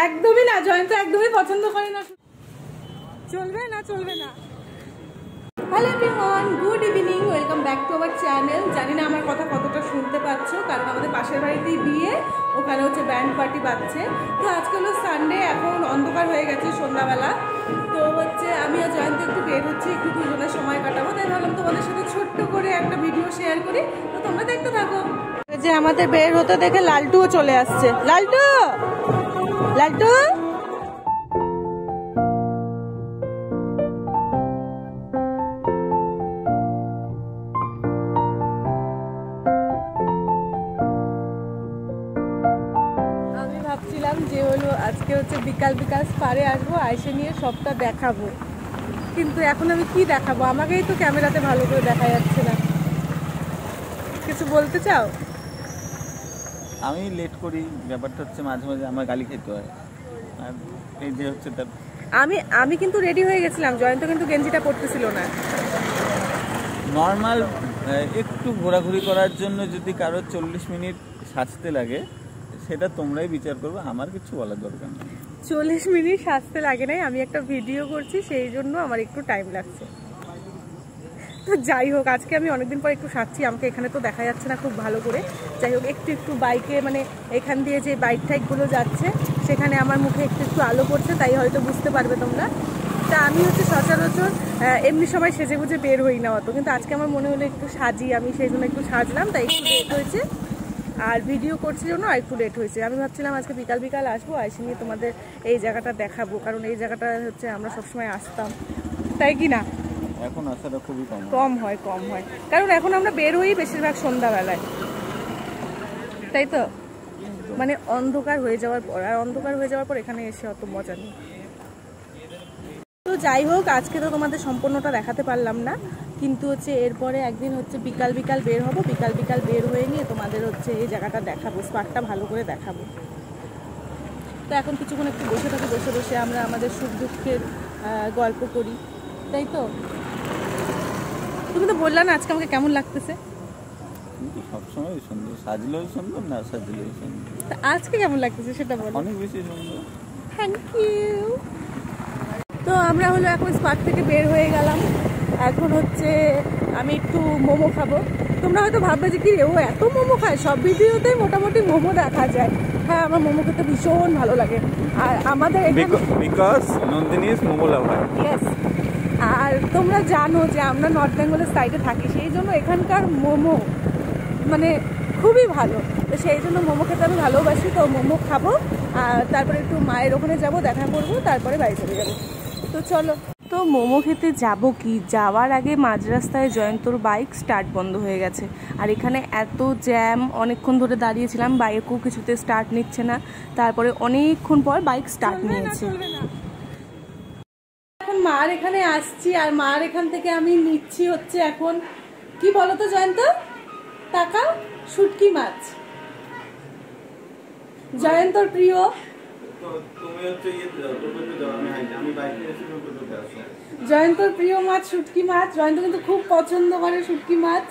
একদমই না, জয়ন্ত একদমই পছন্দ করে না। চলবে না, চলবে না। Hello everyone, good evening, welcome back to our channel. জানি না আমার কথা কতটা শুনতে পাচ্ছ, কারণ আমাদের পাশের বাড়িতেই বিয়ে, ওখানে হচ্ছে ব্যান্ড পার্টি বাজছে। তো আজকে হলো সানডে, এখন অন্ধকার হয়ে গেছে সন্ধ্যাবেলা। তো হচ্ছে আমি আর জয়ন্ত একটু বের হচ্ছি, একটু দুজনের সময় কাটাবো, তাই ভাবলাম তোমাদের সাথে ছোট্ট করে একটা ভিডিও শেয়ার করি। তো তোমরা দেখতে থাকো। যে আমাদের বের হতে দেখে লালটুও চলে আসছে। লালটু, লালটু, ভাবছিলাম যে হলো আজকে হচ্ছে বিকাল বিকাল পারে আসবো, আইসে নিয়ে সবটা দেখাবো, কিন্তু এখন আমি কি দেখাবো? আমাকেই তো ক্যামেরাতে ভালো করে দেখা যাচ্ছে না। কিছু বলতে চাও? আমি লেট করি, ব্যাপারটা হচ্ছে মাঝে মাঝে আমার গালি খেতে হয়। আর এই যে হচ্ছে তার আমি কিন্তু রেডি হয়ে গেছিলাম, জয়ন্ত কিন্তু গেঞ্জিটা পরতেছিল না। নর্মাল একটু ঘোরাঘুরি করার জন্য যদি কারো 40 মিনিট সাজতে লাগে, সেটা তোমরাই বিচার করবে, আমার কিছু বলার দরকার নেই। 40 মিনিট সাজতে লাগে নাই, আমি একটা ভিডিও করছি সেই জন্য আমার একটু টাইম লাগছে। তো যাই হোক, আজকে আমি অনেকদিন পর একটু সাজছি, আমাকে এখানে তো দেখা যাচ্ছে না খুব ভালো করে। যাই হোক, একটু একটু বাইকে মানে এখান দিয়ে যে বাইক টাইকগুলো যাচ্ছে সেখানে আমার মুখে একটু একটু আলো পড়ছে, তাই হয়তো বুঝতে পারবে তোমরা। তা আমি হচ্ছে সচরাচর এমনি সময় সেজে গুজে বের হই না অত, কিন্তু আজকে আমার মনে হলো একটু সাজি, আমি সেই জন্য একটু সাজলাম, তাই একটু লেট হয়েছে। আর ভিডিও করছি জন্য একটু লেট হয়েছে। আমি ভাবছিলাম আজকে বিকাল বিকাল আসবো, এসে নিয়ে তোমাদের এই জায়গাটা দেখাবো, কারণ এই জায়গাটা হচ্ছে আমরা সবসময় আসতাম, তাই কি না? এখন আসাটা খুবই কম হয়, কারণ এখন আমরা বের হই বেশিরভাগ সন্ধ্যাবেলায়, তাই তো, মানে অন্ধকার হয়ে যাওয়ার পর। আর অন্ধকার হয়ে যাওয়ার পর এখানে এসে অত মজা নেই। তো যাই হোক, আজকে তো তোমাদের সম্পূর্ণটা দেখাতে পারলাম না, কিন্তু হচ্ছে এরপরে একদিন হচ্ছে বিকাল বিকাল বের হবো, বিকাল বিকাল বের হয়ে নিয়ে তোমাদের হচ্ছে এই জায়গাটা দেখাবো, স্পটটা ভালো করে দেখাবো। তো এখন কিছুক্ষণ একটু বসে থাকি, বসে বসে আমরা আমাদের সুখ দুঃখের গল্প করি, তাই তো। তুমি তো বললা না আজকে আমাকে কেমন লাগতেছে? সবসময় সুন্দর, সাজলেও সুন্দর, না সাজলেও সুন্দর। আজকে কেমন লাগতেছে সেটা বলো। অনেক বেশি সুন্দর। Thank you. তো আমরা হলো এখন স্পট থেকে বের হয়ে গেলাম, এখন হচ্ছে আমি একটু মোমো খাবো। তোমরা হয়তো ভাববে যে কি ও এত মোমো খায়, সব ভিডিওতেই মোটামুটি মোমো দেখা যায়। হ্যাঁ, আমার মোমো খেতে ভীষণ ভালো লাগে। আর আমাদের because Nandini is momo lover. Yes. আর তোমরা জানো যে আমরা নর্থ বেঙ্গলের সাইডে থাকি, সেই জন্য এখানকার মোমো মানে খুবই ভালো। তো সেই জন্য মোমো খেতে আমি ভালোবাসি। তো মোমো খাবো, আর তারপরে একটু মায়ের ওখানে যাবো, দেখা করবো, তারপরে বাড়ি চলে যাবো। তো চলো। তো মোমো খেতে যাব কি, যাওয়ার আগে মাঝ রাস্তায় জয়ন্তর বাইক স্টার্ট বন্ধ হয়ে গেছে। আর এখানে এত জ্যাম, অনেকক্ষণ ধরে দাঁড়িয়েছিলাম, বাইকও কিছুতে স্টার্ট নিচ্ছে না। তারপরে অনেকক্ষণ পর বাইক স্টার্ট নিয়েছে। এখন মার এখানে আসছি, আর মার এখান থেকে আমি নিচ্ছি হচ্ছে এখন কি বলতো জয়ন্ত, টাকা শুটকি মাছ, জয়ন্তর প্রিয়। জয়ন্তর প্রিয় মাছ শুটকি মাছ, জয়ন্ত কিন্তু খুব পছন্দ করে শুটকি মাছ।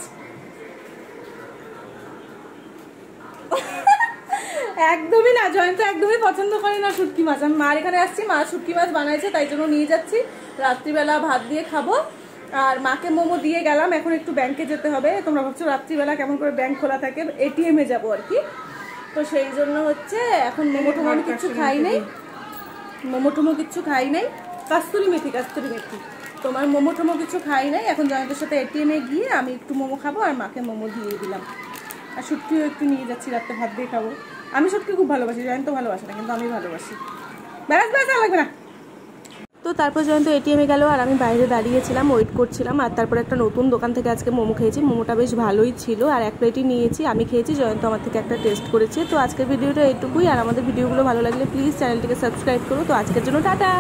একদমই না, জয়ন্ত একদমই পছন্দ করে না শুটকি মাছ। আমি মার এখানে আসছি, মা শুটকি মাছ বানাইছে, তাই জন্য নিয়ে যাচ্ছি। রাত্রিবেলা ভাত দিয়ে খাবো। আর মাকে মোমো দিয়ে গেলাম, এখন একটু ব্যাংকে যেতে হবে। তোমরা ভাবছো রাত্রিবেলা কেমন করে ব্যাংক খোলা থাকে, এটিএমে যাবো আর কি। তো সেই জন্য হচ্ছে এখন মোমো টোমো আমি কিচ্ছু খাই নাই, কাস্তুরি মেথি তোমার মোমো টোমো কিছু খাই নাই। এখন জয়ন্তের সাথে এটিএমে গিয়ে আমি একটু মোমো খাবো, আর মাকে মোমো দিয়ে দিলাম। আর শুটকিও একটু নিয়ে যাচ্ছি, রাত্রে ভাত দিয়ে খাবো। আমি শুটকি খুব ভালোবাসি, জয়ন্ত ভালোবাসে না, কিন্তু আমি ভালোবাসি। ব্যাস লাগবে না। তো তারপর জয়ন্ত এটিএমে গেল, আর আমি বাইরে দাঁড়িয়েছিলাম, ওয়েট করছিলাম। আর তারপরে একটা নতুন দোকান থেকে আজকে মোমো খেয়েছি, মোমোটা বেশ ভালোই ছিল। আর এক প্লেটই নিয়েছি, আমি খেয়েছি, জয়ন্ত আমার থেকে একটা টেস্ট করেছে। তো আজকের ভিডিওটা এইটুকুই। আর আমাদের ভিডিওগুলো ভালো লাগলে প্লিজ চ্যানেলটিকে সাবস্ক্রাইব করো। তো আজকের জন্য টাটা।